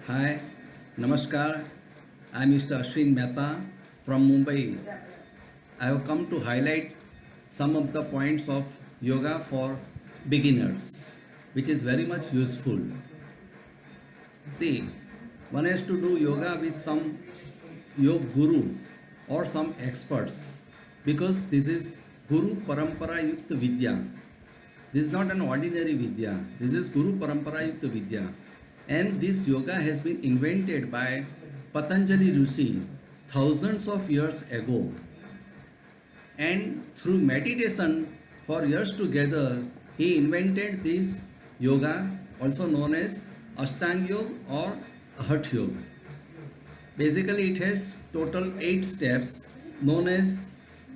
Hi, Namaskar. I am Mr. Ashwin Mehta from Mumbai. I have come to highlight some of the points of yoga for beginners, which is very much useful. See, one has to do yoga with some yoga guru or some experts because this is Guru Parampara Yukta Vidya. This is not an ordinary Vidya. This is Guru Parampara Yukta Vidya. And this yoga has been invented by Patanjali Rishi thousands of years ago. And through meditation for years together, he invented this yoga, also known as Ashtanga Yoga or Hatha Yoga. Basically, it has total 8 steps known as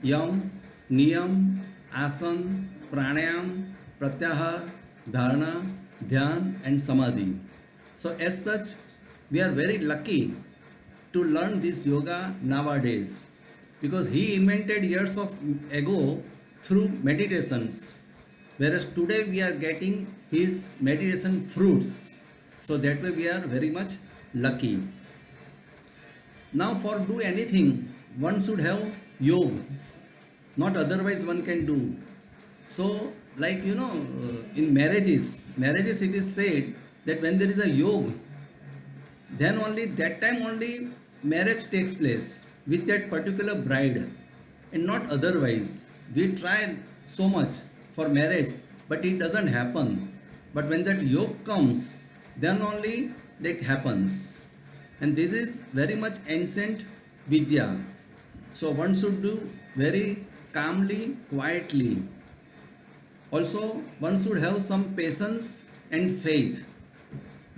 Yam, Niyam, Asan, Pranayam, Pratyahar, Dharana, Dhyan, and Samadhi. So, as such, we are very lucky to learn this yoga nowadays because he invented years of ago through meditations, whereas today we are getting his meditation fruits. So that way we are very much lucky. Now, for do anything, one should have yoga, not otherwise one can do. So, like in marriages it is said that when there is a yoga, then only that time only marriage takes place with that particular bride and not otherwise. We try so much for marriage, but it doesn't happen. But when that yoke comes, then only that happens. And this is very much ancient Vidya. So one should do very calmly, quietly. Also, one should have some patience and faith.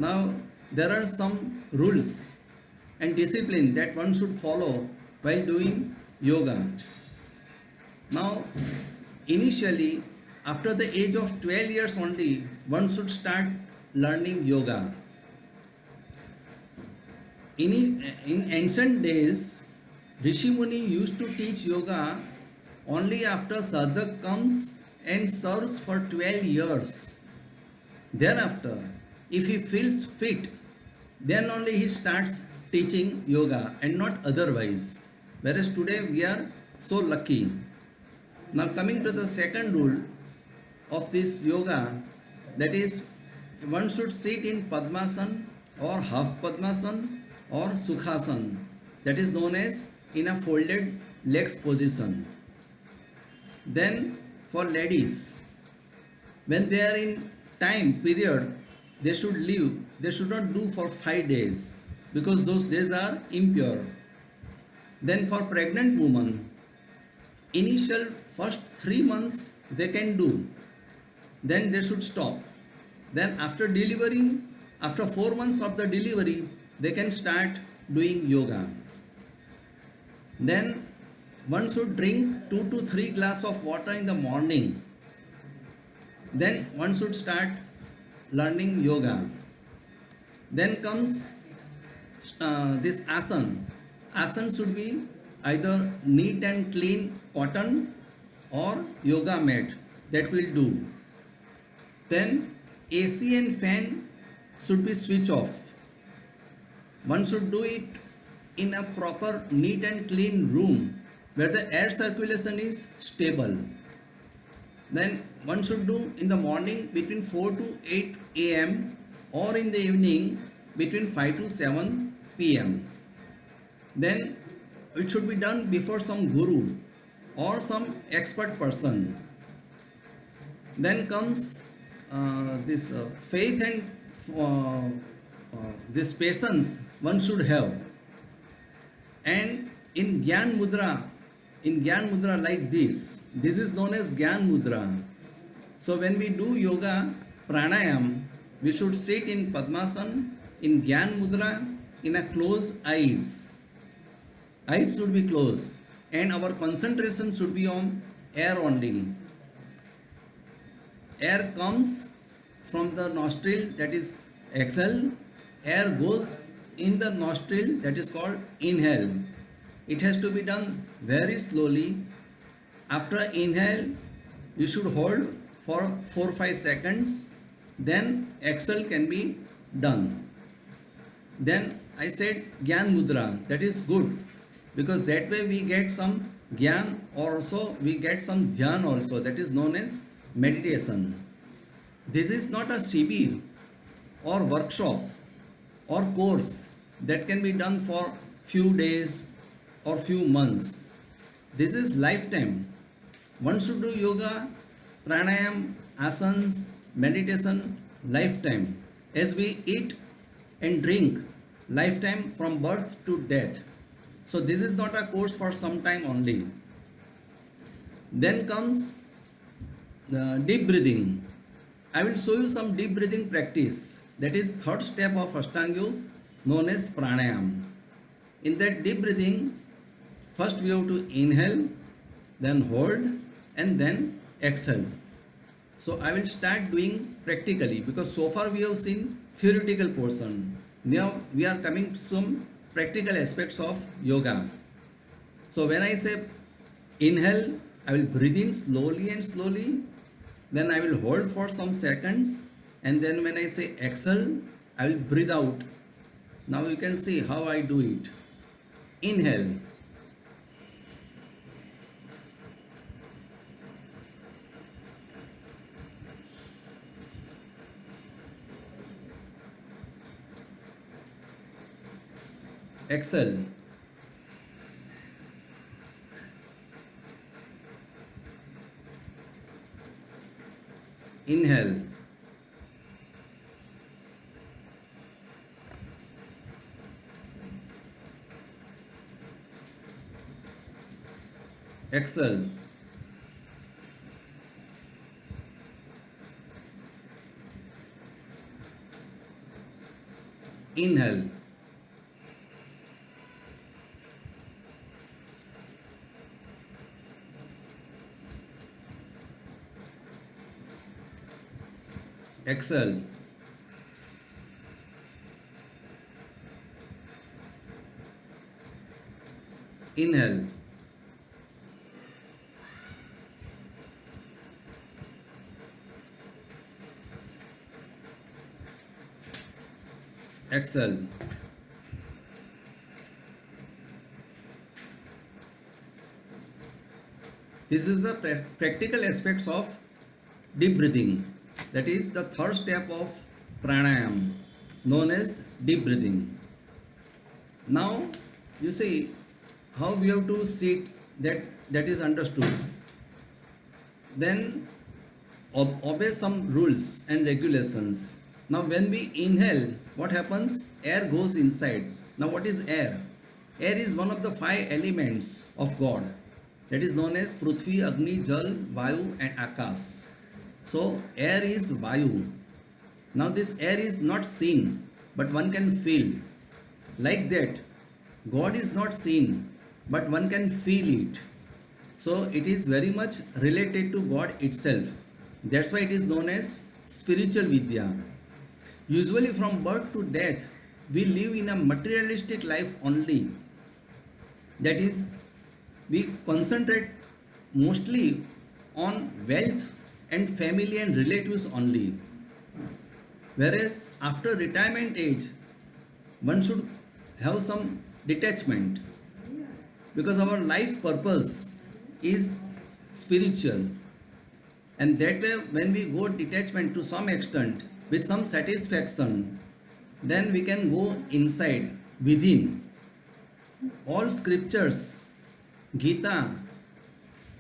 Now, there are some rules and discipline that one should follow while doing yoga. Now, initially, after the age of 12 years only, one should start learning yoga. In ancient days, Rishi Muni used to teach yoga only after sadhak comes and serves for 12 years. Thereafter, if he feels fit, then only he starts teaching yoga and not otherwise. Whereas today we are so lucky. Now, coming to the second rule of this yoga, that is, one should sit in Padmasan or half Padmasan or Sukhasan, that is known as in a folded legs position. Then, for ladies, when they are in time period, they should leave, they should not do for 5 days because those days are impure. Then for pregnant woman, initial first 3 months they can do, then they should stop. Then after delivery, after 4 months of the delivery, they can start doing yoga. Then one should drink 2 to 3 glass of water in the morning. Then one should start learning yoga. Then comes this asan. Asan should be either neat and clean cotton or yoga mat that will do. Then AC and fan should be switch off. One should do it in a proper neat and clean room where the air circulation is stable. Then one should do in the morning between 4 to 8 am or in the evening between 5 to 7 pm. Then it should be done before some guru or some expert person. Then comes this faith and this patience one should have. And in Gyan Mudra like this is known as Gyan Mudra. So when we do yoga, pranayam, we should sit in Padmasan, in Gyan Mudra, in a closed eyes. Eyes should be closed and our concentration should be on air only. Air comes from the nostril, that is exhale. Air goes in the nostril, that is called inhale. It has to be done very slowly. After inhale, you should hold for 4-5 seconds. Then exhale can be done. Then I said Gyan Mudra. That is good because that way we get some Gyan, or also we get some Dhyan also. That is known as meditation. This is not a shibir or workshop or course that can be done for few days or few months. This is lifetime. One should do yoga, pranayam, asanas, meditation lifetime. As we eat and drink lifetime from birth to death. So this is not a course for some time only. Then comes the deep breathing. I will show you some deep breathing practice. That is third step of Ashtanga Yoga known as pranayam. In that deep breathing, first we have to inhale, then hold, and then exhale. So I will start doing practically because so far we have seen theoretical portion. Now we are coming to some practical aspects of yoga. So when I say inhale, I will breathe in slowly and slowly. Then I will hold for some seconds. And then when I say exhale, I will breathe out. Now you can see how I do it. Inhale. Exhale. Inhale. Exhale. Inhale. Exhale. Inhale. Exhale. This is the practical aspects of deep breathing. That is the third step of pranayam known as deep breathing. Now you see how we have to sit, that is understood. Then obey some rules and regulations. Now when we inhale, what happens? Air goes inside. Now what is air? Air is one of the 5 elements of God. That is known as Prithvi, Agni, Jal, Vayu and Akash. So air is Vayu. Now this air is not seen, but one can feel. Like that, God is not seen, but one can feel it. So it is very much related to God itself. That's why it is known as spiritual Vidya. Usually from birth to death, we live in a materialistic life only. That is, we concentrate mostly on wealth and family and relatives only. Whereas after retirement age, one should have some detachment because our life purpose is spiritual, and that way when we go detachment to some extent with some satisfaction, then we can go inside within. All scriptures, Gita,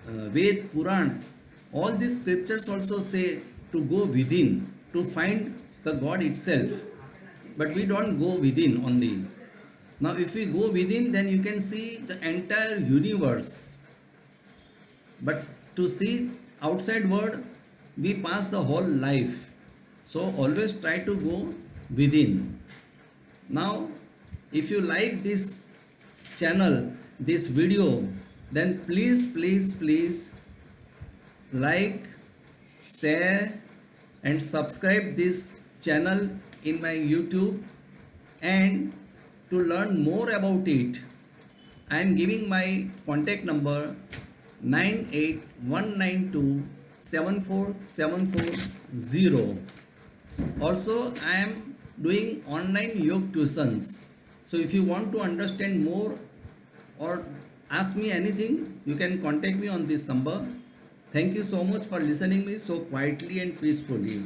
Ved, Puran, all these scriptures also say to go within to find the God itself, but we don't go within only. Now if we go within, then you can see the entire universe, but to see outside world, we pass the whole life. So always try to go within. Now if you like this channel, this video, then please like, share and subscribe this channel in my YouTube. And to learn more about it, I am giving my contact number 98192 74740. Also I am doing online yoga tuitions. So if you want to understand more or ask me anything, you can contact me on this number. Thank you so much for listening me so quietly and peacefully.